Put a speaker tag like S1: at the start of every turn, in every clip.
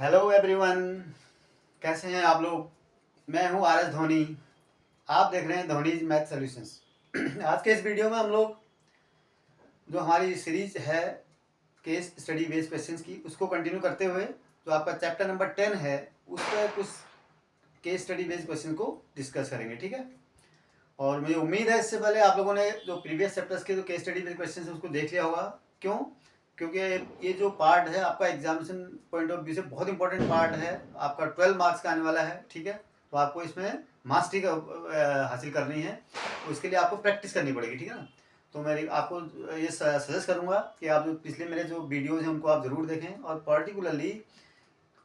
S1: Hello everyone, कैसे हैं आप लोग। मैं हूं आर एस धोनी। आप देख रहे हैं धोनीज मैथ सॉल्यूशंस। आज के इस वीडियो में हम लोग जो हमारी सीरीज है केस स्टडी बेस्ड क्वेश्चंस की, उसको कंटिन्यू करते हुए जो आपका चैप्टर नंबर 10 है उस पर कुछ केस स्टडी बेस्ड क्वेश्चन को डिस्कस करेंगे, ठीक है। और मुझे उम्मीद है इससे पहले आप लोगों ने जो प्रीवियस चैप्टर्स के जो केस स्टडी बेस्ड क्वेश्चन है उसको देख लिया होगा। क्यों? क्योंकि ये जो पार्ट है आपका एग्जामिनेशन पॉइंट ऑफ व्यू से बहुत इंपॉर्टेंट पार्ट है। आपका 12 मार्क्स का आने वाला है, ठीक है। तो आपको इसमें मास्टरी हासिल करनी है, तो इसके लिए आपको प्रैक्टिस करनी पड़ेगी, ठीक है ना। तो मैं आपको ये सजेस्ट करूँगा कि आप जो पिछले मेरे जो वीडियोज़ हैं उनको आप ज़रूर देखें, और पर्टिकुलरली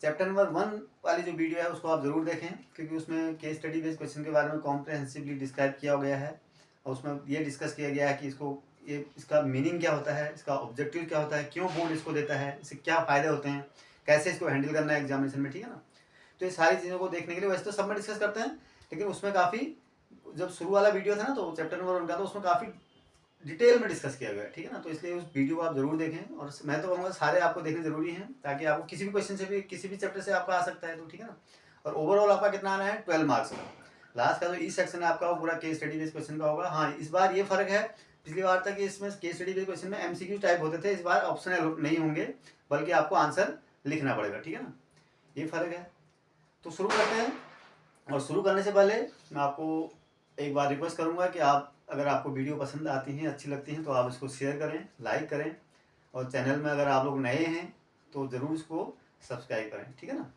S1: चैप्टर नंबर 1 वाली जो वीडियो है उसको आप ज़रूर देखें, क्योंकि उसमें केस स्टडी बेस्ड क्वेश्चन के बारे में कॉम्प्रहेंसिवली डिस्क्राइब किया गया है। और उसमें ये डिस्कस किया गया है कि इसका मीनिंग क्या होता है, इसका ऑब्जेक्टिव क्या होता है, क्यों बोर्ड इसको देता है, इससे क्या फ़ायदे होते हैं, कैसे इसको हैंडल करना है एग्जामिनेशन में, ठीक है ना। तो ये सारी चीज़ों को देखने के लिए वैसे तो सब में डिस्कस करते हैं, लेकिन उसमें काफ़ी जब शुरू वाला वीडियो था ना तो चैप्टर नंबर 1 का, तो उसमें काफ़ी डिटेल में डिस्कस किया गया है, ठीक है ना। तो इसलिए उस वीडियो को आप जरूर देखें, और मैं तो कहूँगा सारे आपको देखने जरूरी हैं, ताकि आपको किसी भी क्वेश्चन से भी किसी भी चैप्टर से आपका आ सकता है, तो ठीक है ना। और ओवरऑल आपका कितना आना है 12 मार्क्स का। लास्ट का जो ई सेक्शन है आपका वो पूरा केस स्टडी बेस्ड क्वेश्चन का होगा। हाँ, इस बार ये फर्क है, पिछली बार तक इसमें केस स्टडी बेस्ड क्वेश्चन में एमसीक्यू टाइप होते थे, इस बार ऑप्शनल नहीं होंगे, बल्कि आपको आंसर लिखना पड़ेगा, ठीक है ना। ये फर्क है। तो शुरू करते हैं, और शुरू करने से पहले मैं आपको एक बार रिक्वेस्ट करूँगा कि आप, अगर आपको वीडियो पसंद आती हैं, अच्छी लगती हैं, तो आप इसको शेयर करें, लाइक करें, और चैनल में अगर आप लोग नए हैं तो ज़रूर इसको सब्सक्राइब करें, ठीक है ना।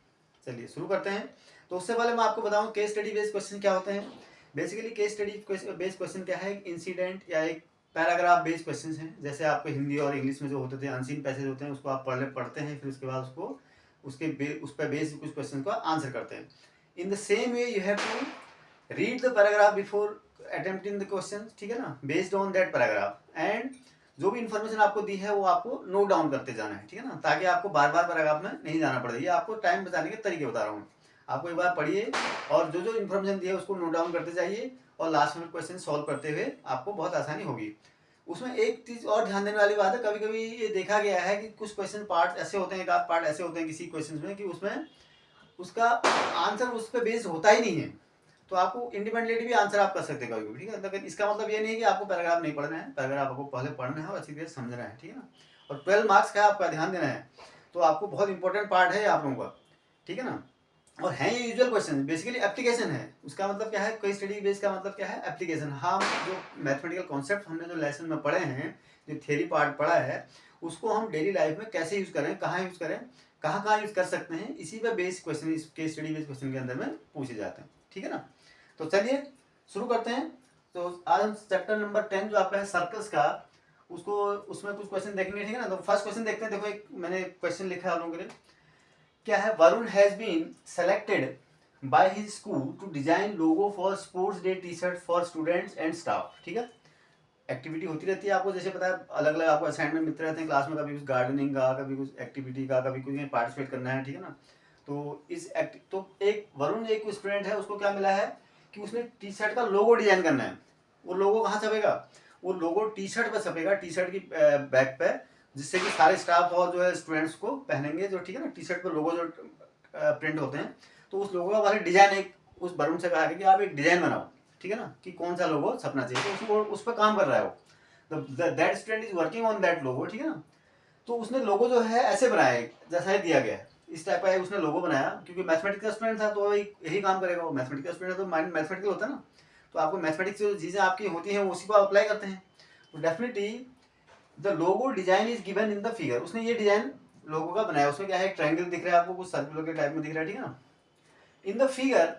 S1: चलिए शुरू करते हैं। तो उससे पहले मैं आपको बताऊं केस स्टडी बेस्ड क्वेश्चन क्या होते हैं। Basically case study based question क्या है, एक इंसिडेंट या एक पैराग्राफ बेस्ड क्वेश्चन हैं। जैसे आपको हिंदी और इंग्लिश में जो होते थे अनसीन पैसेज होते हैं, उसको आप पढ़ते हैं, फिर उसके बाद उसको उस पर बेस्ड कुछ क्वेश्चन का आंसर करते हैं। In the same way you have to read the paragraph before attempting the question, ठीक है ना, based on that paragraph, and जो भी इन्फॉर्मेशन आपको दी है वो आपको नोट डाउन करते जाना है, ठीक है ना, ताकि आपको बार बार पैराग्राफ में नहीं जाना पड़े। ये आपको टाइम बचाने के तरीके बता रहा हूँ। आपको एक बार पढ़िए और जो जो इन्फॉर्मेशन दी है उसको नोट डाउन करते जाइए, और लास्ट में क्वेश्चन सॉल्व करते हुए आपको बहुत आसानी होगी। उसमें एक चीज़ और ध्यान देने वाली बात है, कभी कभी ये देखा गया है कि कुछ क्वेश्चन पार्ट ऐसे होते हैं, एक आध पार्ट ऐसे होते हैं किसी क्वेश्चन में कि उसमें उसका आंसर उस पर बेस्ड होता ही नहीं है, तो आपको इंडिपेंडेंटली भी आंसर आप कर सकते हैं कभी भी, ठीक है। लेकिन इसका मतलब ये नहीं है कि आपको पैराग्राफ नहीं पढ़ना है, पैराग्राफ आपको पहले पढ़ना है और अच्छी तरह समझना है, ठीक है ना। और 12 मार्क्स का आपका ध्यान देना है, तो आपको बहुत इंपॉर्टेंट पार्ट है आप लोगों का, ठीक है ना। और है ये यूजुअल क्वेश्चन, बेसिकली एप्लीकेशन है। उसका मतलब क्या है, कोई स्टडी बेस का मतलब क्या है, एप्लीकेशन। हम जो मैथमेटिकल कॉन्सेप्ट हमने जो लेसन में पढ़े हैं, जो थ्योरी पार्ट पढ़ा है, उसको हम डेली लाइफ में कैसे यूज़ करें, कहाँ यूज़ करें, कहाँ कहाँ यूज़ कर सकते हैं, इसी पर बेस क्वेश्चन इस केस स्टडी बेस क्वेश्चन के अंदर में पूछे जाते हैं, ठीक है ना। तो चलिए शुरू करते हैं। तो आज हम चैप्टर नंबर 10 जो आपका है सर्कल्स का, उसको उसमें कुछ क्वेश्चन देखेंगे, ठीक है ना। तो फर्स्ट क्वेश्चन देखते हैं। देखो एक मैंने क्वेश्चन लिखा है आप लोगों के लिए। क्या है, Varun has been selected by his school to design logo for sports day T shirt for students and staff, ठीक है। एक्टिविटी होती रहती है, आपको जैसे पता है अलग अलग आपको असाइनमेंट मिलते रहते हैं क्लास में, कभी कुछ गार्डनिंग का, कभी कुछ एक्टिविटी का, कभी कुछ पार्टिसिपेट करना है, ठीक है ना। तो तो एक वरुण एक स्टूडेंट है, उसको क्या मिला है कि उसने टी शर्ट का लोगो डिजाइन करना है। वो लोगो कहाँ छपेगा, वो लोगो टी शर्ट पर छपेगा, टी शर्ट की बैक पे, जिससे कि सारे स्टाफ और जो है स्टूडेंट्स को पहनेंगे, जो ठीक है ना, टी शर्ट पर लोगो जो प्रिंट होते हैं। तो उस लोगो का वाले डिजाइन एक उस वरुण से कहा कि आप एक डिजाइन बनाओ, ठीक है ना, कि कौन सा लोगो छपना चाहिए। तो उसको उस पर काम कर रहा है वो, that student is working on that लोगो, ठीक है ना। तो उसने लोगो जो है ऐसे बनाया है जैसा ही दिया गया है, इस टाइप का उसने लोगो बनाया, क्योंकि मैथमेटिक्स का स्टूडेंट था तो यही काम करेगा। वो मैथमेटिक्स का स्टूडेंट है तो माइंड मैथमेटिकल होता है ना, तो आपको मैथमेटिक्स जो चीज़ें आपकी होती हैं उसी को आप अप्लाई करते हैं। तो definitely the logo design is given in the figure. उसने ये डिजाइन लोगो का बनाया। उसमें क्या है, एक ट्रायंगल दिख रहा है आपको, कुछ सर्कुलर के टाइप में दिख रहा है, ठीक है ना। इन द फिगर,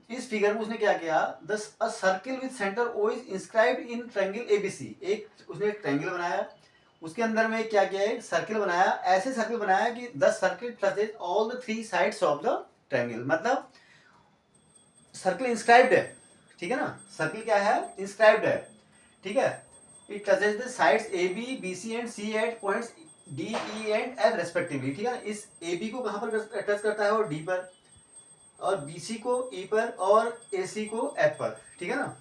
S1: इस फिगर में उसने क्या किया, a circle with centre O is inscribed in triangle ABC. एक उसने एक ट्रायंगल बनाया, उसके अंदर में क्या किया, एक सर्किल बनाया, ऐसे सर्किल बनाया कि the circle touches all the 3 sides of the triangle. मतलब सर्किल इंस्क्राइब्ड है, ठीक है ना, सर्किल क्या है, इंस्क्राइब्ड है, ठीक है। It touches the sides A B B C and C at points D E and F respectively, ठीक है ना। इस ए बी को कहाँ पर टच करता है, और डी पर, और बी सी को ई पर, और ए सी को एफ पर, ठीक है ना।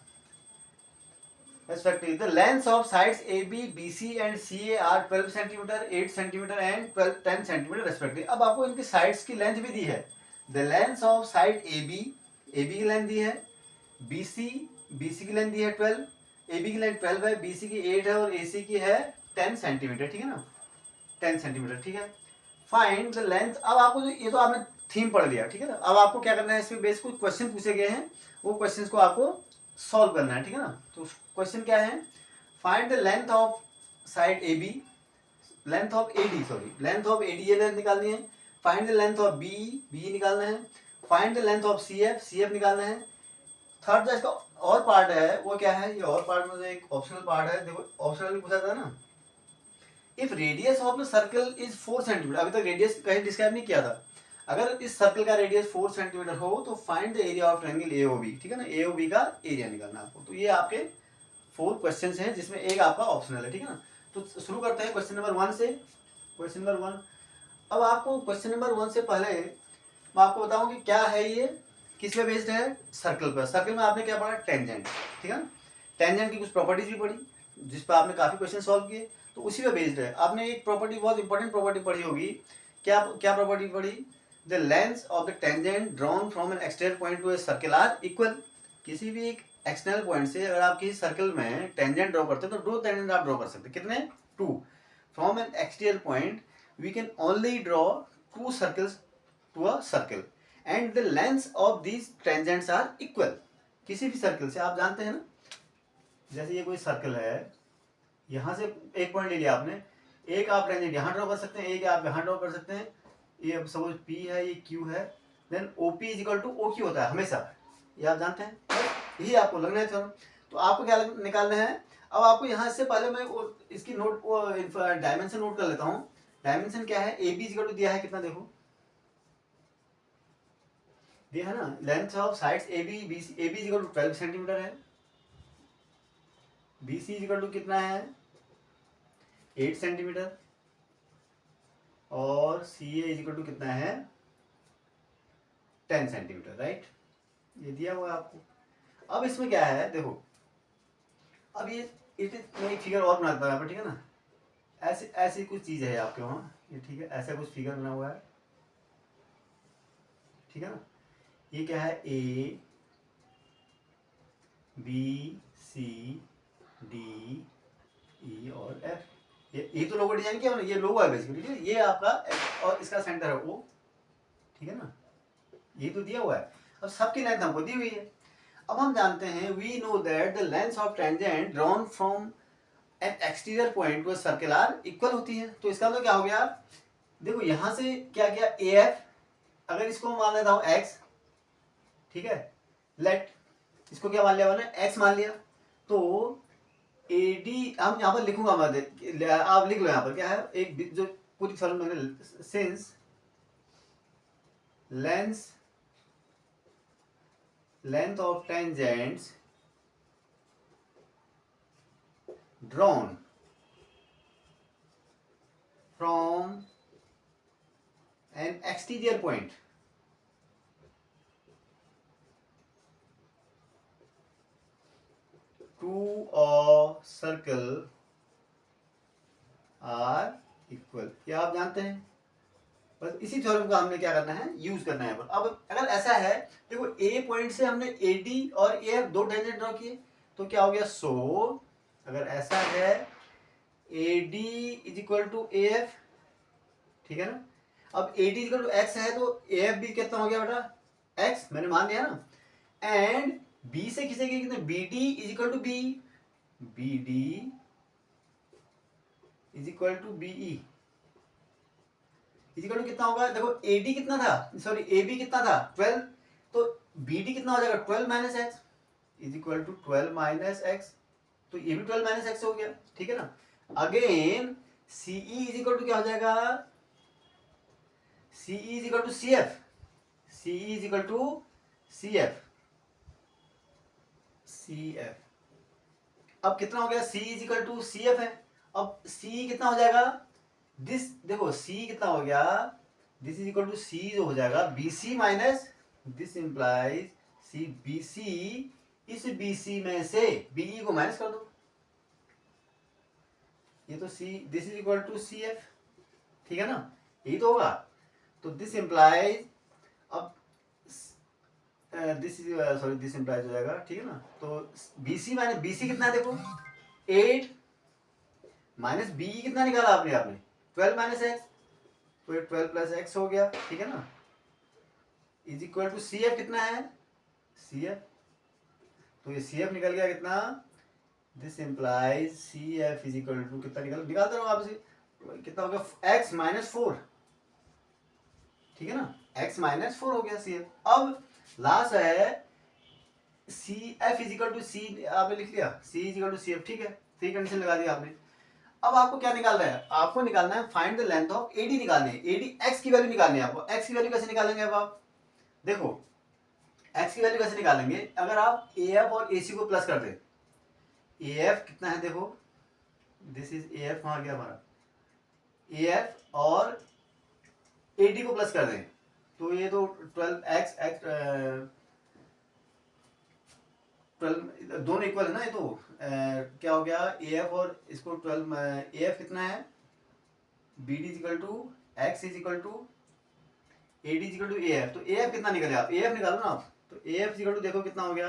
S1: respectively. The lengths of sides AB, BC and CA are 12 cm, 8 cm and 10 cm respectively. अब आपको इनकी साइड्स की लेंथ भी दी है. The length of side AB, AB की लेंथ दी है, BC, BC की लेंथ दी है 12, AB की लेंथ 12 है, BC की 8 है और AC की है 10 सेंटीमीटर. ठीक है ना, 10 सेंटीमीटर. ठीक है. Find the length. अब आपको जो ये तो आपने थीम पढ़ लिया. ठीक है ना. अब आपको क्या करना है, इसमें बेस कुछ क्वेश्चन पूछे गए हैं, वो क्वेश्चन को आपको सॉल्व करना है. ठीक है ना. तो क्वेश्चन क्या है, find the length of side A B, length of A D, sorry length of A D, ये लेंथ निकालनी है. Find the length of B, B निकालना है. Find the length of C F, C F निकालना है. Third जो इसका और पार्ट है वो क्या है, ये और पार्ट में एक ऑप्शनल पार्ट है. देखो ऑप्शनल भी पूछा था ना. If radius of the circle is 4 centimetre, अभी तक रेडियस कहीं डिस्क्राइब नहीं किया था. अगर इस सर्कल का रेडियस 4 सेंटीमीटर हो तो find the area of triangle AOB. ठीक है ना, एओबी का एरिया निकालना आपको. तो ये आपके 4 क्वेश्चंस हैं जिसमें एक आपका ऑप्शनल है. ठीक है ना. तो शुरू करते हैं क्वेश्चन नंबर 1 से. Question number 1. अब आपको क्वेश्चन नंबर 1 से पहले मैं आपको बताऊं कि क्या है ये, किस पे बेस्ड है, सर्कल पर. सर्कल में आपने क्या पढ़ा, टेंजेंट. ठीक है ना. टेंजेंट की कुछ प्रॉपर्टीज भी पढ़ी जिस पर आपने काफी क्वेश्चन सॉल्व किए, तो उसी पे बेस्ड है. आपने एक प्रॉपर्टी, बहुत इंपॉर्टेंट प्रॉपर्टी पढ़ी होगी. क्या क्या प्रॉपर्टी पढ़ी, the length of the tangent drawn from an external point to a circle are equal. किसी भी एक एक्सटर्नल पॉइंट से अगर आप किसी सर्कल में टेंजेंट ड्रॉ करते हैं तो 2 टेंजेंट आप ड्रॉ कर सकते हैं. कितने, 2. From an external point we can only draw 2 circles to a circle and the length of these tangents are equal. किसी भी सर्कल से आप जानते हैं ना, जैसे ये कोई सर्कल है, यहाँ से एक पॉइंट ले लिया आपने, एक आप टेंजेंट यहाँ ड्रॉ कर सकते हैं, एक आप यहाँ ड्रॉ कर सकते हैं. ये सपोज P है, ये Q है, then OP is equal to OQ होता है हमेशा, ये आप जानते हैं. यही आपको लगना है. चलो तो आपको क्या निकालना है. अब आपको यहाँ से पहले मैं इसकी नोट डायमेंशन नोट कर लेता हूँ. डायमेंशन क्या है, AB इज इक्वल टू दिया है कितना, देखो दिया है ना. Length of sides AB, BC, AB is equal to 12 centimetre है. BC इज इक्वल टू कितना है, 8 सेंटीमीटर. और CA इज इक्वल टू कितना है, 10 सेंटीमीटर. राइट, ये दिया हुआ है आपको. अब इसमें क्या है देखो, अब ये मैं एक फिगर और बनाता हूँ यहाँ पर. ठीक है ना. ऐसे ऐसी कुछ चीज़ है आपके वहाँ, ये ठीक है, ऐसा कुछ फिगर बना हुआ है. ठीक है ना. ये क्या है, A B C D E और F. ये तो लोगो डिजाइन किया, ये लोगो है बेसिकली. ये आपका और इसका सेंटर है O. ठीक है ना, ये तो दिया हुआ है. अब सबकी लेंथ हमको दी हुई है. अब हम जानते हैं, we know that the length of tangent drawn from an exterior point to circle are equal होती है. तो इसका मतलब क्या हो गया, देखो यहाँ से क्या किया, AF, अगर इसको मान लेता हूँ X. ठीक है, लेट इसको क्या मान लिया मैंने, X मान लिया. तो AD हम यहाँ पर लिखूंगा मैं, आप लिख लो यहाँ पर क्या है, एक जो पूरी सॉल्व मैंने, since length of tangents drawn from an exterior point to a circle are equal. ये आप जानते हैं, बस इसी थ्योरम का हमने क्या करना है, यूज करना है. अब अगर ऐसा है, देखो A पॉइंट से हमने AD और AF 2 टेंजेंट ड्रॉ किए, तो क्या हो गया, सो अगर ऐसा है AD is equal to AF. ठीक है ना. अब AD is equal to X है तो AF भी कितना हो गया बेटा, X, मैंने मान लिया ना. एंड B से खींचेंगे कितने, BD is equal to B, BD is equal to BE is equal to कितना होगा, देखो AD कितना था, सॉरी AB कितना था 12, तो BD कितना हो जाएगा 12 minus x is equal to 12 minus x. तो ये भी 12 माइनस एक्स हो गया. ठीक है ना. Again CE is equal to क्या हो जाएगा, CE is equal to CF, CE is equal to CF. अब कितना हो गया, C is equal to CF है. अब C कितना हो जाएगा, दिस देखो C कितना हो गया, this is equal to C जो हो जाएगा BC minus this implies C. BC, इस BC में से BE को माइनस कर दो. ये तो C, this is equal to C F, ठीक है ना, यही तो होगा। तो दिस इम्प्लाइज, अब this is sorry this implies हो जाएगा, ठीक है ना। तो B C minus B C कितना है देखो 8 माइनस बी कितना निकाला आपने 12 माइनस एक्स, तो ये 12 प्लस एक्स हो गया, ठीक है ना, is equal to C F कितना है सी एफ, तो ये सी एफ निकल गया कितना, this implies C F is equal to कितना निकालते रहो आप इसे, कितना हो गया एक्स माइनस 4, ठीक है ना, एक्स माइनस 4 हो गया सी एफ। अब लास्ट है C F is equal to C, आपने लिख लिया C is equal to C F, ठीक है, थ्री कंडीशन लगा दी आपने। अब आपको क्या निकालना है, आपको निकालना है find the length of AD, निकालनी है एडी, एक्स की वैल्यू निकालनी है आपको। एक्स की वैल्यू कैसे निकालेंगे, अब आप देखो एक्स की वैल्यू कैसे निकालेंगे, अगर आप ए एफ और ए सी को प्लस कर दे, ए एफ कितना है देखो, दिस इज ए एफ, वहां गया हमारा ए एफ, और ए डी को प्लस कर दें, तो ये तो 12 दोनों इक्वल है ना, ये तो क्या हो गया ए एफ और इसको 12, ए एफ कितना है B D is equal to x is equal to A D is equal to A F, तो ए एफ कितना निकले, आप ए एफ निकालो ना आप, तो ए एफ इजिकल टू देखो कितना हो गया,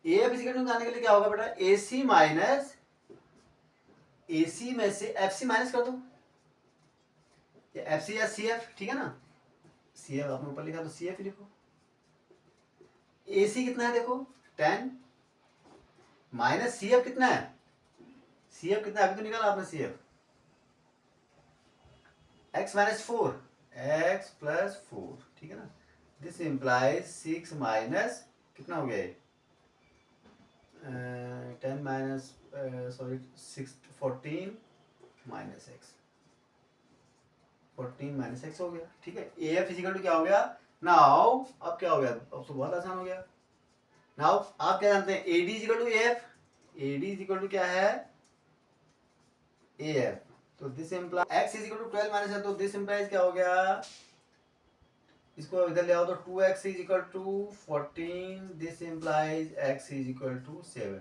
S1: ए एफ इजिकल टू निकालने के लिए क्या होगा बेटा, ए सी माइनस, ए सी में से एफ सी माइनस कर दो, एफ सी या सी एफ, ठीक है ना, सी एफ आपने ऊपर लिखा तो सी एफ ही लिखो। ए सी कितना है देखो 10 माइनस सी एफ कितना है, सी एफ कितना अभी तो निकाला आपने C F, x minus 4, x plus 4, ठीक है ना, दिस इम्प्लाइज 6 माइनस कितना हो गया 10 minus sorry 6 14 minus x, 14 minus x हो गया, ठीक है। ए एफ इजिकल टू क्या हो गया नाउ, अब क्या हो गया, अब तो बहुत आसान हो गया। नाउ आप क्या जानते हैं A D is equal to A F, A D is equal to क्या है ए एफ, तो this imply x is equal to 12 minus है, तो दिस इम्प्लाइज क्या हो गया, इसको इधर ले आओ तो 2x is equal to 14, this implies x is equal to 7।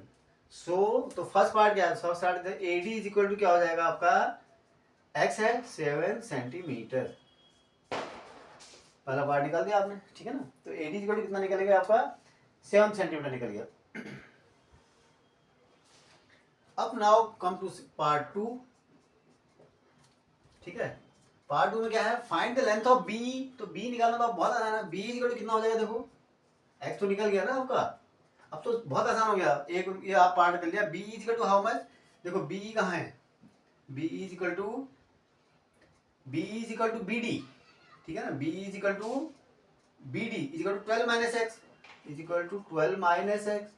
S1: So तो फर्स्ट पार्ट क्या है, first part A D is equal to क्या हो जाएगा आपका, x है 7 सेंटीमीटर, पहला पार्ट निकाल दिया आपने, ठीक है ना, तो A D is equal to कितना निकलेगा आपका 7 सेंटीमीटर निकल गया। अब नाउ कम टू पार्ट 2, ठीक है, पार्ट 2 में क्या है, find the length of B, तो बी निकालना तो बहुत आसान है, बी इक्वल टू कितना हो जाएगा देखो, एक्स तो निकल गया ना आपका, अब तो बहुत आसान हो गया, एक ये आप पार्ट कर लिया, B equal to how much, देखो बी कहाँ है, B equal to B D, ठीक है ना, B equal to B D equal to 12 minus x is equal to 12 minus x,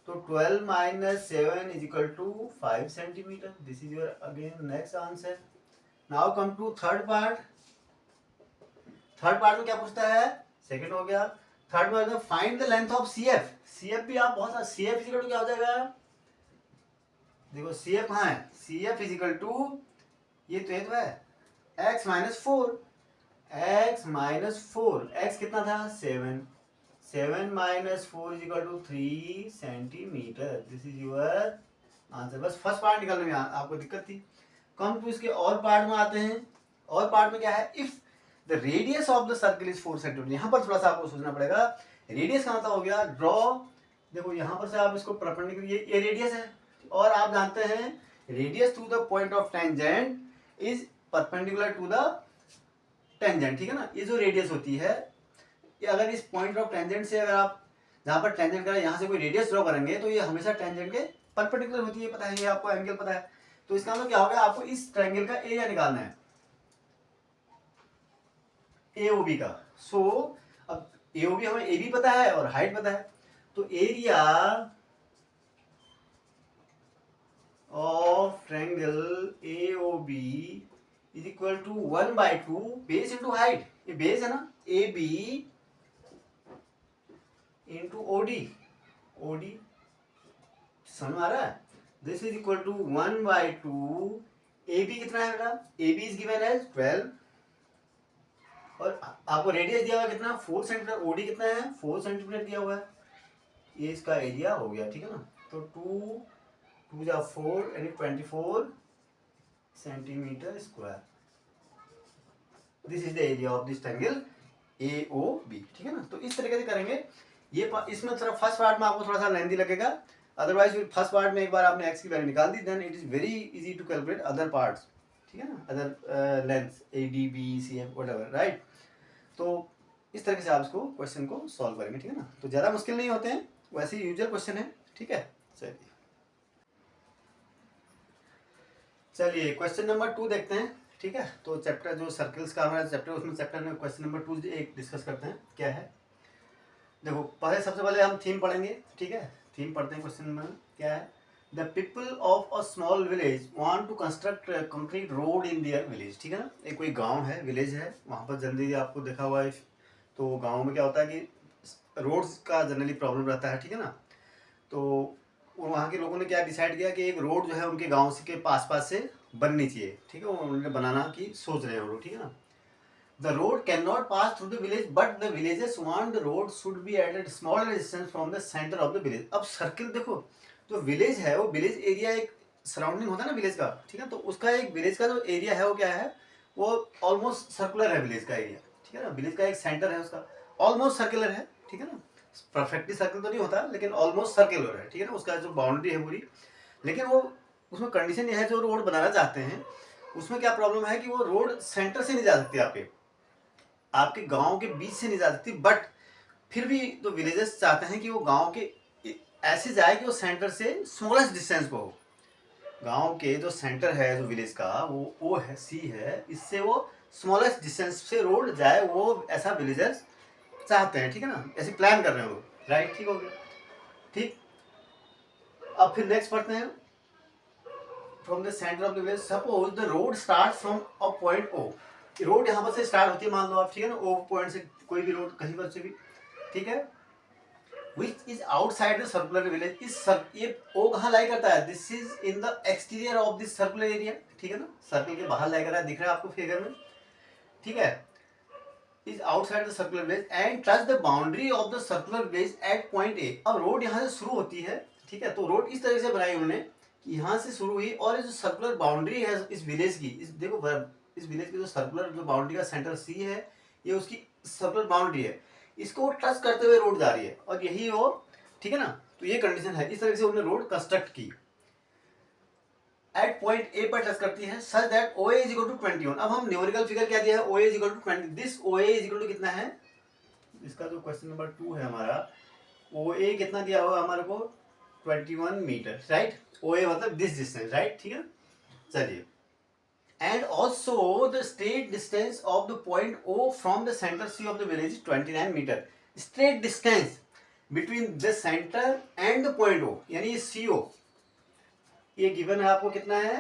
S1: तो 12 minus 7 is equal to 5 centimetre, this is your again next answer. Now come to third part, third part में क्या पूछता है, second हो गया, third में find the length of C F, C F भी आप बहुत, सी एफ इजिकल टू क्या हो जाएगा, देखो सी एफ कहाँ है, सी एफ इजिकल टू ये तो है x minus 4, x minus 4, x कितना था 7, 7 minus 4 is equal to 3 centimetre, this is your answer. बस फर्स्ट पार्ट निकालने में आपको दिक्कत थी। कम टू इसके और पार्ट में आते हैं, और पार्ट में क्या है, if the radius of the circle is 4 centimetre, यहाँ पर थोड़ा सा आपको सोचना पड़ेगा, रेडियस का मतलब हो गया ड्रॉ, देखो यहाँ पर से आप इसको परपेंडिकुलर, ये रेडियस है, और आप जानते हैं radius to the point of tangent is perpendicular to the tangent, ठीक है ना, ये जो रेडियस होती है, ये अगर इस पॉइंट ऑफ टेंजेंट से अगर आप जहाँ पर टेंजेंट करें यहाँ से कोई रेडियस ड्रॉ करेंगे तो ये हमेशा टेंजेंट के परपेंडिकुलर होती है, पता है, ये आपको एंगल पता है, तो इसका मतलब क्या होगा, आपको इस ट्रायंगल का एरिया निकालना है एओबी का। सो अब एओबी हमें ए बी पता है और हाइट पता है, तो area of triangle AOB is equal to 1/2 base into height, ये बेस है ना, A B into OD, OD समझ आ रहा है, this is equal to 1/2, A B कितना है बेटा, A B is given as 12, और आपको रेडियस दिया हुआ कितना 4 सेंटीमीटर, ओडी कितना है 4 सेंटीमीटर दिया हुआ है, ये इसका एरिया हो गया, ठीक है ना, तो 2 2 जा 4 यानी 24 centimetre square. This is the area of this triangle AOB, ठीक है ना। तो इस तरीके से करेंगे। ये इसमें थोड़ा फर्स्ट पार्ट में आपको थोड़ा सा लेंथी लगेगा, अदरवाइज फर्स्ट पार्ट में एक बार आपने एक्स की वैल्यू निकाल दी, then it is very easy to calculate other parts, ठीक है ना, other lengths ADB CF whatever, right. तो इस तरीके से आप इसको क्वेश्चन को सॉल्व करेंगे, ठीक है ना। तो ज़्यादा मुश्किल नहीं होते हैं, वैसे यूजुअल क्वेश्चन है, ठीक है। चलिए क्वेश्चन नंबर 2 देखते हैं, ठीक है। तो चैप्टर जो सर्कल्स का हमारा चैप्टर, उसमें चैप्टर में क्वेश्चन नंबर 2 एक डिस्कस करते हैं, क्या है। देखो सबसे पहले हम थीम पढ़ेंगे, ठीक है। थीम पढ़ते हैं। क्वेश्चन में क्या है, the people of a small village want to construct concrete road in their village, ठीक है ना। एक कोई गांव है, विलेज है, वहाँ पर जल्दी आपको देखा हुआ है। तो गांव में क्या होता है कि रोड्स का जनरली प्रॉब्लम रहता है, ठीक है ना। तो वहाँ के लोगों ने क्या डिसाइड किया कि एक रोड जो है उनके गांव से के पास से बननी चाहिए, ठीक है। उन्होंने बनाना की सोच रहे हैं वो लोग, ठीक है ना। The road cannot pass through the village, but the villagers want the road should be at a smaller distance from the center of the village. अब सर्किल देखो, जो विलेज है वो विलेज एरिया एक सराउंडिंग होता है ना विलेज का, ठीक है। तो उसका एक विलेज का जो एरिया है वो क्या है, वो ऑलमोस्ट सर्कुलर है विलेज का एरिया, ठीक है ना। विलेज का एक सेंटर है उसका, ऑलमोस्ट सर्कुलर है, ठीक है ना। परफेक्टली सर्कल तो नहीं होता, लेकिन ऑलमोस्ट सर्कुलर है, ठीक है ना। उसका जो बाउंड्री है पूरी, लेकिन वो उसमें कंडीशन यह है, जो रोड बनाना चाहते हैं उसमें क्या प्रॉब्लम है कि वो रोड सेंटर से नहीं जा सकती, आपके गांव के बीच से नहीं जा सकती, बट फिर भी तो विलेजेस चाहते हैं कि वो गांव के ऐसे जाए कि वो सेंटर से स्मॉलेस्ट डिस्टेंस पे हो। गांव के जो सेंटर है जो विलेज का, वो O है, C है, इससे वो स्मॉलेस्ट डिस्टेंस से रोड जाए, वो ऐसा विलेजर्स चाहते हैं, ठीक है ना। ऐसे प्लान कर रहे हैं वो, राइट, ठीक हो गया, ठीक। अब फिर नेक्स्ट पढ़ते हैं। From the centre of the village, suppose the road start from a point O। Road यहाँ पर से स्टार्ट होती है, मान लो आप, ठीक है ना, O पॉइंट से कोई भी रोड कहीं पर से भी, ठीक है। Which is outside the circular village, ये O कहाँ लाई करता है, this is in the exterior of this circular area, ठीक है ना। सर्कल के बाहर लाई कर रहा है, दिख रहा है आपको फिगर में, ठीक है। Is outside the circular village and touch the boundary of the circular village at point A। अब रोड यहाँ से शुरू होती है, ठीक है। तो रोड इस तरह से बनाई उन्होंने कि यहाँ से शुरू हुई, और जो सर्कुलर बाउंड्री है इस विलेज की, इस देखो इस विलेज की जो सर्कुलर जो बाउंड्री का सेंटर C है, ये उसकी सर्कुलर बाउंड्री है, इसको टच करते हुए रोड जा रही है, और यही वो, ठीक है ना। तो ये कंडीशन है, इस तरह से उन्होंने रोड कंस्ट्रक्ट की, एट पॉइंट A पर टच करती है, such that OA is equal to 21। अब हम न्यूमेरिकल फिगर क्या दिया है, OA is equal to 20, this OA is equal to कितना है, इसका जो क्वेश्चन नंबर 2 है हमारा, OA कितना दिया हुआ हमारे को 21 मीटर, राइट। OA मतलब दिस डिस्टेंस, राइट, ठीक है। चलिए, and also the straight distance of the point O from the center C of the village is 29 meter. Straight distance between the center and the point O, यानी ये CO, ये given है आपको कितना है,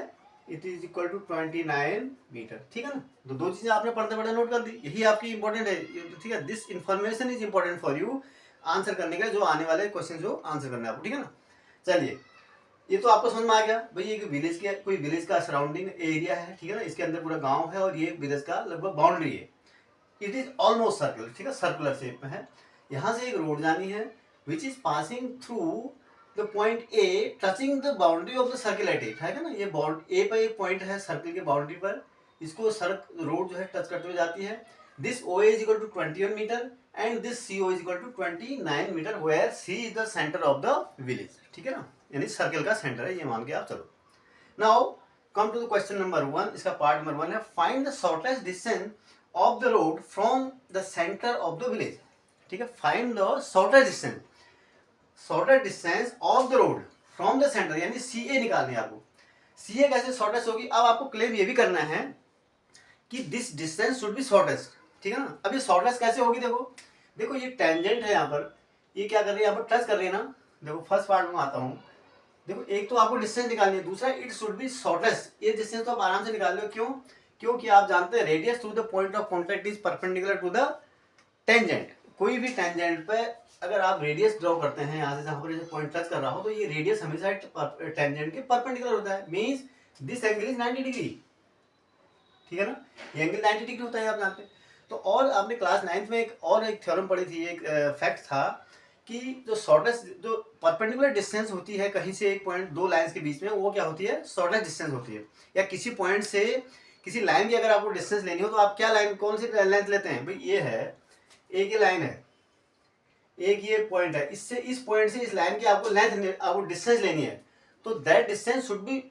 S1: it is equal to 29 metre, ठीक है ना। तो दो चीजें आपने पढ़ते पढ़ते नोट कर दी, यही आपकी इंपॉर्टेंट है, ठीक है। This information is important for you answer करने का, जो आने वाले क्वेश्चन जो आंसर करने आपको, ठीक है ना। चलिए, ये तो आपको समझ में आ गया भाई, ये विलेज के कोई विलेज का सराउंडिंग एरिया है, ठीक है ना। इसके अंदर पूरा गांव है, और ये विलेज का लगभग बाउंड्री है। इट इज ऑलमोस्ट सर्कुलर, ठीक है, सर्कुलर शेप में है। यहाँ से एक रोड जानी है, which is passing through the point A touching the boundary of the circle eight A, है ना। ये A पर एक पॉइंट है सर्किल के बाउंड्री पर, इसको रोड जो है टच करते हुए जाती है। This OA is equal to 21 metre and this CO is equal to 29 metre, where C is the centre of the village, ठीक है ना, यानी सर्किल का सेंटर है, ये मान के आप चलो। Now come to the question number 1, इसका पार्ट नंबर 1 है, find the shortest distance of the road from the centre of the village, ठीक है। Find the shortest distance of the road from the centre, यानी CA निकालनी है आपको। CA कैसे shortest होगी, अब आपको क्लेम ये भी करना है कि this distance should be shortest, ठीक है ना। अब ये शॉर्टेस्ट कैसे होगी, देखो ये टेंजेंट है यहाँ पर, ये क्या कर रही है, यहाँ पर टच कर रही है ना। देखो फर्स्ट पार्ट में आता हूँ, देखो एक तो आपको डिस्टेंस निकालनी है, दूसरा इट शुड बी शॉर्टेस्ट। ये डिस्टेंस तो आप आराम से निकाल लो, क्यों, क्योंकि आप जानते हैं radius through the point of contact is perpendicular to the tangent. कोई भी टेंजेंट पे अगर आप रेडियस ड्रॉ करते हैं, यहाँ से जहाँ पर पॉइंट टच कर रहा हो, तो ये रेडियस हमेशा टेंजेंट के परपेंडिकुलर होता है, means this angle is 90 degree, ठीक है ना। ये एंगल 90 डिग्री होता है आप जानते हैं। तो और आपने क्लास 9th में एक थ्योरम पढ़ी थी, एक फैक्ट था कि जो शॉर्टेस्ट जो परपेंडिकुलर डिस्टेंस होती है कहीं से एक पॉइंट दो लाइंस के बीच में, वो क्या होती है, शॉर्टेस्ट डिस्टेंस होती है। या किसी पॉइंट से किसी लाइन की अगर आपको डिस्टेंस लेनी हो तो आप क्या लाइन, कौन सी लेंथ लेते हैं भाई, ये है एक ये लाइन है, एक ये पॉइंट है, इससे इस पॉइंट से इस लाइन की आपको लेंथ, आपको डिस्टेंस लेनी है, तो that distance should be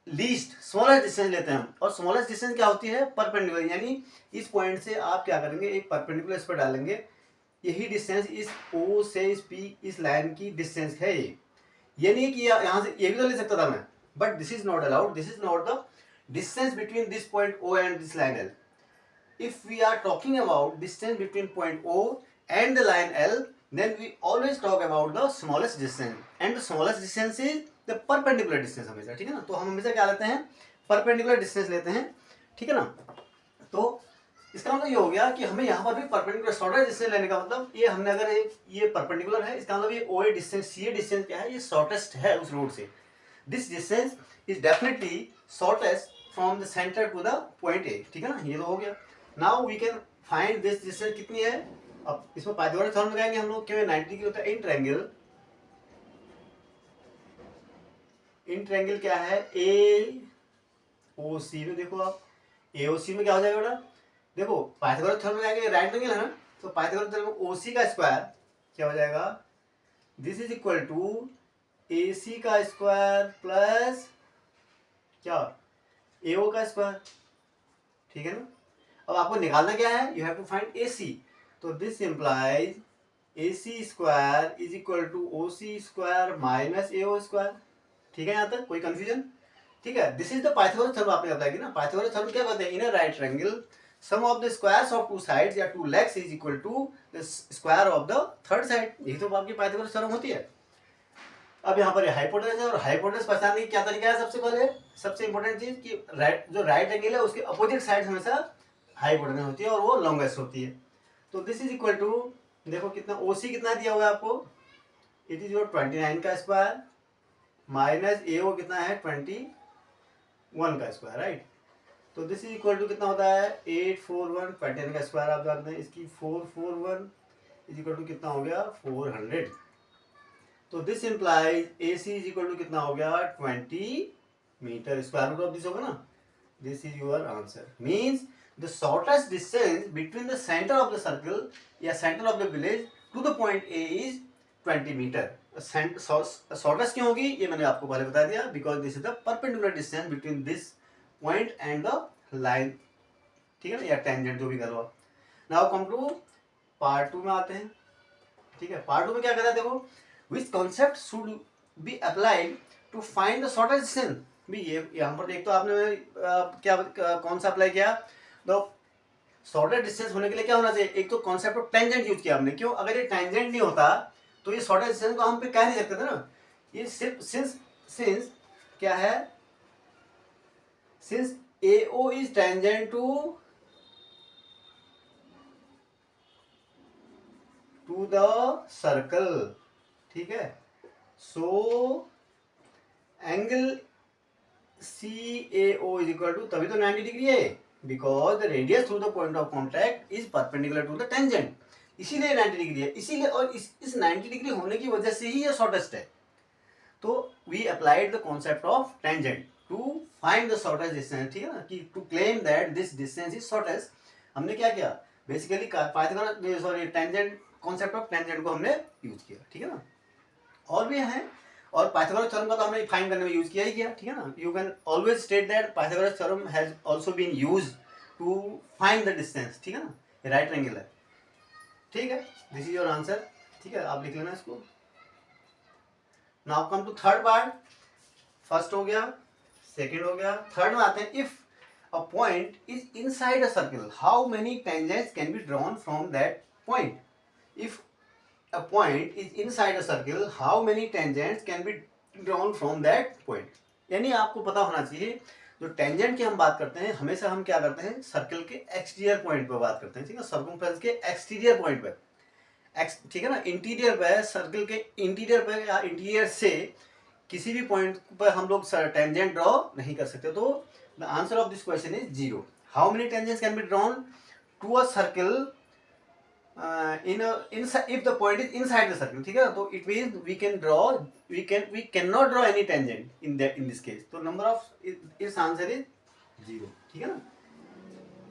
S1: least, smallest distance लेते हैं हम। और स्मॉलेस्ट डिस्टेंस क्या होती है, परपेंडिकुलर, यानी इस पॉइंट से आप क्या करेंगे, एक परपेंडिकुलर इस पर डालेंगे, यही डिस्टेंस इस O से इस P इस लाइन की डिस्टेंस है। ये नहीं कि यहाँ से ये भी तो ले सकता था मैं, but this is not allowed, this is not the distance between this point O and this line L. If we are talking about distance between point O and the line L, then we always talk about the smallest distance, and the smallest distance is the perpendicular distance हमेशा, ठीक है ना। तो हम हमेशा क्या लेते हैं, परपेंडिकुलर डिस्टेंस लेते हैं, ठीक है ना। तो इसका मतलब ये हो गया कि हमें यहाँ पर भी परपेंडिकुलर शॉर्टेस्ट डिस्टेंस लेने का मतलब, ये हमने अगर ये परपेंडिकुलर है, इसका मतलब ये OA डिस्टेंस, CA डिस्टेंस क्या है, ये शॉर्टेस्ट है उस रोड से। This distance is definitely shortest from the centre to the point A, ठीक है ना, ये तो हो गया। Now we can find this distance कितनी है। अब इसमें पाइथागोरस थ्योरम लगाएंगे हम लोग, क्यों 90 डिग्री होता है इन ट्रायंगल। इन ट्रायंगल क्या है, AOC में, देखो आप AOC में क्या हो जाएगा बेटा, देखो पाइथागोरस थ्योरम लगाएंगे, राइट एंगल है ना, तो पाइथागोरस थ्योरम में OC का स्क्वायर क्या हो जाएगा, this is equal to AC का स्क्वायर प्लस क्या, AO का स्क्वायर, ठीक है ना। अब आपको निकालना क्या है, you have to find AC, तो this implies AC square is equal to OC square minus AO square, ठीक है। यहाँ तक कोई कंफ्यूजन, ठीक है। This is the Pythagoras theorem आपने अप्लाई किया ना। पाइथागोरस थ्योरम क्या कहते हैं, in a right triangle sum of the squares of two sides या two legs is equal to the square of the third side, यही तो आपकी पाइथागोरस थ्योरम होती है। अब यहाँ पर हाइपोटेनस है, और हाइपोटेनस पहचानने की क्या तरीका है, सबसे पहले सबसे इंपॉर्टेंट चीज कि जो राइट एंगल है उसके अपोजिट साइड हमेशा हाइपोटेनस होती है और वो लॉन्गेस्ट होती है। तो दिस इज इक्वल टू, देखो कितना OC कितना दिया हुआ है आपको, इट इज योर 29 का स्क्वायर माइनस AO कितना है 21 का स्क्वायर, राइट। तो दिस इज इक्वल टू कितना होता है 841, 29 का स्क्वायर आप जानते हैं, इसकी 441 इज इक्वल टू कितना हो गया 400। तो this implies AC is equal to कितना हो गया 20 metre, square root of this होगा ना। This is your answer, means the shortest distance between the centre of the circle या centre of the village to the point A is 20 metre. Shortest क्यों होगी ये मैंने आपको पहले बता दिया, because this is the perpendicular distance between this point and the line, ठीक है ना, या टेंजेंट जो भी करो आप। नाउ कम टू पार्ट 2 में आते हैं, ठीक है। पार्ट 2 में क्या कहता है, देखो which concept should be applied to find the shortest distance। भी ये यहाँ पर एक तो आपने क्या कौन सा अप्लाई किया, तो शॉर्टेस्ट डिस्टेंस होने के लिए क्या होना चाहिए, एक तो कॉन्सेप्ट ऑफ टेंजेंट यूज किया हमने। क्यों, अगर ये टेंजेंट नहीं होता तो ये शॉर्टेस्ट डिस्टेंस को हम पे कह नहीं सकते थे ना। ये सिर्फ सिंस क्या है, since AO is tangent to the circle, ठीक है। So angle CAO is equal to, तभी तो 90 डिग्री है, because the radius through the point of contact is perpendicular to the tangent, इसीलिए 90 डिग्री है, इसीलिए, और इस 90 डिग्री होने की वजह से ही ये शॉर्टेस्ट है। तो we applied the concept of tangent to find the shortest distance, ठीक है ना, कि to claim that this distance is shortest. हमने क्या किया, basically Pythagoras sorry tangent, concept of tangent को हमने यूज किया, ठीक है ना। और भी हैं, और पाइथागोरस थ्योरम का तो हमने फाइंड करने में यूज किया ही किया, ठीक है ना। You can always state that Pythagoras theorem has also been used to find the distance, ठीक है ना। राइट ट्रायंगल है, ठीक है। दिस इज योर आंसर, ठीक है, आप लिख लेना इसको। Now come to third part, first हो गया, सेकंड हो गया, थर्ड में आते हैं। If a point is inside a circle, how many tangents can be drawn from that point. If a point is inside a circle, how many tangents can be drawn from that point। यानी आपको पता होना चाहिए, जो tangent की हम बात करते हैं हमेशा हम क्या करते हैं, सर्कल के एक्सटीरियर पॉइंट पर बात करते हैं, ठीक है, सर्कमफ्रेंस के एक्सटीरियर पॉइंट पर, ठीक है ना। इंटीरियर पर, सर्कल के इंटीरियर पर या इंटीरियर से किसी भी पॉइंट पर हम लोग टेंजेंट ड्रॉ नहीं कर सकते। तो the answer of this question is 0। How many tangents can be drawn to a circle if the point is inside the circle, ठीक है ना, तो it means we can not draw any tangent in this case. तो number of its answer is 0, ठीक है ना.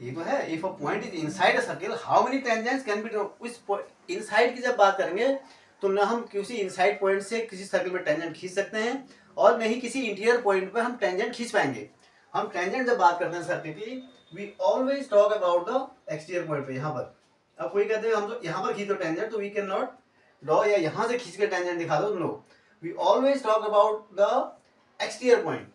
S1: ये तो है, if a point is inside a circle how many tangents can be drawn. उस inside की जब बात करेंगे तो ना हम किसी इनसाइड पॉइंट से किसी सर्कल में टेंजेंट खींच सकते हैं और नहीं किसी इंटीरियर पॉइंट पे हम टेंजेंट खींच पाएंगे. हम टेंजेंट जब बात करते हैं सर्कल की, we always talk about the exterior point पे. यहाँ पर अब कोई कहते हैं हम तो यहाँ पर खींच दो टेंजेंट, तो वी कैन नॉट ड्रॉ, या यहाँ से खींच के टेंजेंट दिखा दो. No, we always talk about the exterior point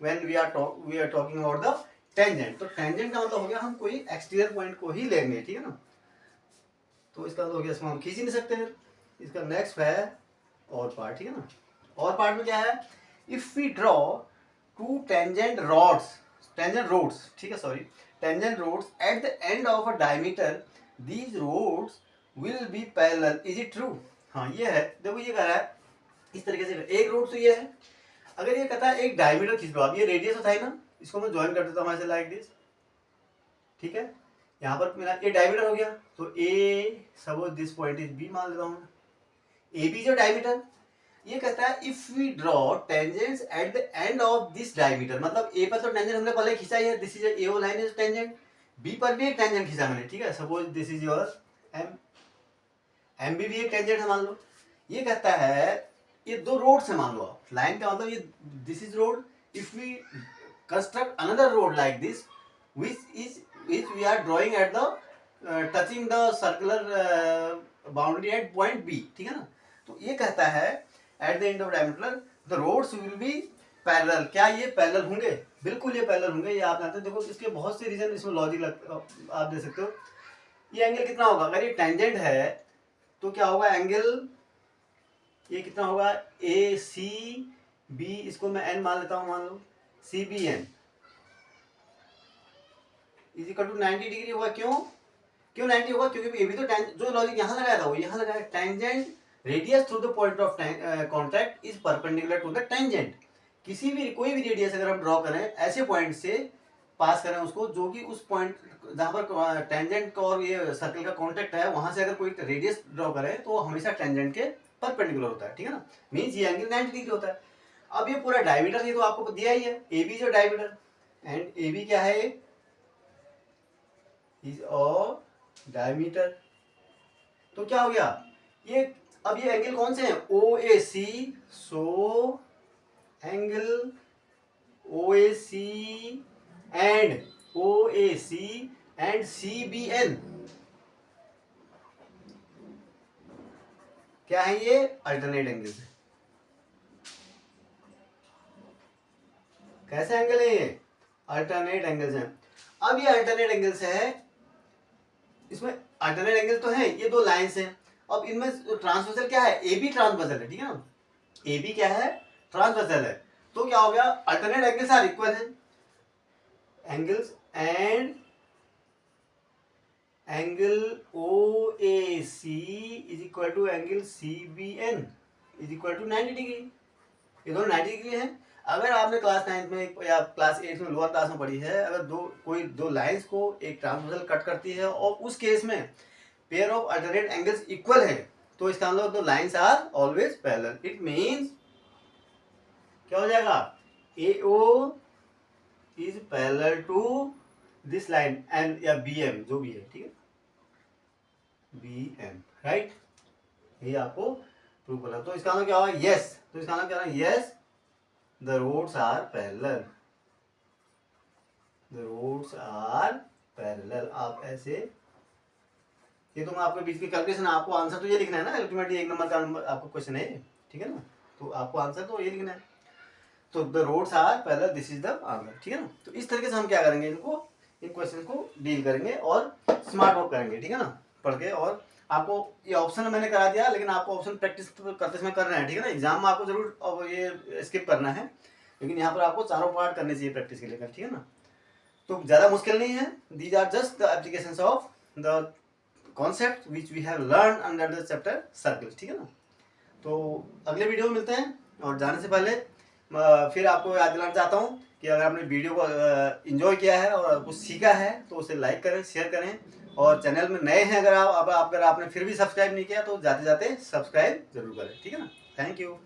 S1: when we are talking about the tangent. तो टेंजेंट का मतलब हो गया हम कोई एक्सटीरियर पॉइंट को ही लेंगे, ठीक है ना. तो इसका मतलब हो गया इसमें हम खींच ही नहीं सकते. इसका नेक्स्ट है और पार्ट, ठीक है ना. और पार्ट में क्या है, if we draw two tangent roads, ठीक है, sorry, tangent roads at the end of a diameter, these roads will be parallel, is it true. हाँ ये है, देखो ये कह रहा है इस तरीके से, एक रोड तो ये है. अगर ये कहता है एक डायमीटर खींच लो, अब ये रेडियस होता है ना, इसको मैं ज्वाइन कर देता हूँ ऐसे लाइक दिस, ठीक है. यहाँ पर मेरा ये डायमीटर हो गया, तो uh suppose this point is B मान लेता हूँ. ए बी जो डायमीटर, ये कहता है if we draw tangents at the end of this diameter, मतलब ए पर तो टेंजेंट हमने पहले खींचा ही है, this is A O line is tangent. B पर भी एक टेंजेंट खींचा मैंने, ठीक है, suppose this is your M B भी एक टेंजेंट है मान लो. ये कहता है ये दो रोड से मान लो आप, लाइन का मतलब ये this is road, if we construct another road like this which we are drawing at the touching the circular boundary at point B, ठीक है ना. तो ये कहता है at the end of diameter the roads will be parallel. क्या ये parallel होंगे? बिल्कुल ये पैरेलल होंगे, ये आप जानते हैं. देखो इसके बहुत से रीजन इसमें लॉजिक आप दे सकते हो. ये एंगल कितना होगा, अगर ये टेंजेंट है तो क्या होगा एंगल, ये कितना होगा ए सी बी, इसको मैं एन मान लेता हूँ, मान लो C B N is equal to 90 degree होगा. क्यों 90 होगा, क्योंकि ये भी तो जो लॉजिक यहाँ लगाया था वो यहाँ लगाया. Tangent radius through the point of contact is perpendicular to the tangent. किसी भी कोई भी रेडियस अगर हम ड्रॉ करें ऐसे पॉइंट से पास करें उसको जो कि उस पॉइंट जहाँ पर टेंजेंट और ये सर्कल का कॉन्टैक्ट है वहां से अगर कोई रेडियस ड्रॉ करें तो हमेशा टेंजेंट के परपेंडिकुलर होता है, ठीक है ना. मीन्स ये एंगल 90 डिग्री होता है. अब ये पूरा डायमीटर ये तो आपको दिया ही है, ए बी जो डायमीटर, एंड ए बी क्या है, इज ऑफ डायमीटर. तो क्या हो गया ये, अब ये एंगल कौन से हैं, O A C. So angle O A C and O A C and C B N क्या है, ये अल्टरनेट एंगल्स है. कैसे एंगल है ये, अल्टरनेट एंगल्स हैं. अब ये अल्टरनेट एंगल्स है, इसमें अल्टरनेट एंगल तो है, ये दो लाइंस हैं. अब इनमें ट्रांसवर्सल क्या है, ए बी ट्रांसवर्सल है, ठीक है ना. ए बी क्या है, ट्रांसवर्सल है. तो क्या हो गया, अल्टरनेट एंगल्स आर इक्वल है. Angles and angle O A C is equal to angle C B N is equal to 90 degree. ये दोनों 90 डिग्री है. अगर आपने क्लास 9 में या क्लास 8 में लोअर क्लास में पढ़ी है, अगर कोई दो लाइंस को एक ट्रांसवर्सल कट करती है और उस केस में pair of alternate angles equal है, तो इसका मतलब दो lines are always parallel. It means क्या हो जाएगा, A O is parallel to this line and या बी एम जो भी है, ठीक है, बी एम, राइट. ये आपको प्रूव करना. तो इसका मतलब क्या होगा, यस. तो इसका मतलब क्या है, yes the roads are parallel. The roads are parallel. आप ऐसे, ये तो मैं आपके बीच की कैलकुलेशन, आपको आंसर तो ये लिखना है ना, अल्टीमेटली 1 नंबर का आपको क्वेश्चन है, ठीक है ना. तो आपको आंसर तो ये लिखना है. तो the roads are parallel, this is the answer, ठीक है ना. तो इस तरीके से हम क्या करेंगे, इनको इन क्वेश्चन को डील करेंगे और स्मार्ट वर्क करेंगे, ठीक है ना, पढ़ के. और आपको ये ऑप्शन मैंने करा दिया, लेकिन आपको ऑप्शन प्रैक्टिस करते समय करना है, ठीक है ना. एग्जाम में आपको जरूर अब ये स्किप करना है, लेकिन यहाँ पर आपको चारों पार्ट करने चाहिए प्रैक्टिस के लेकर, ठीक है ना. तो ज़्यादा मुश्किल नहीं है. These are just the applications of the concept which we have learn under the chapter circle, ठीक है ना. तो अगले वीडियो में मिलते हैं. और जाने से पहले फिर आपको याद दिलाना चाहता हूँ कि अगर आपने वीडियो को एंजॉय किया है और कुछ सीखा है तो उसे लाइक करें, शेयर करें और चैनल में नए हैं अगर आप अगर आपने फिर भी सब्सक्राइब नहीं किया तो जाते जाते सब्सक्राइब जरूर करें, ठीक है ना। Thank you.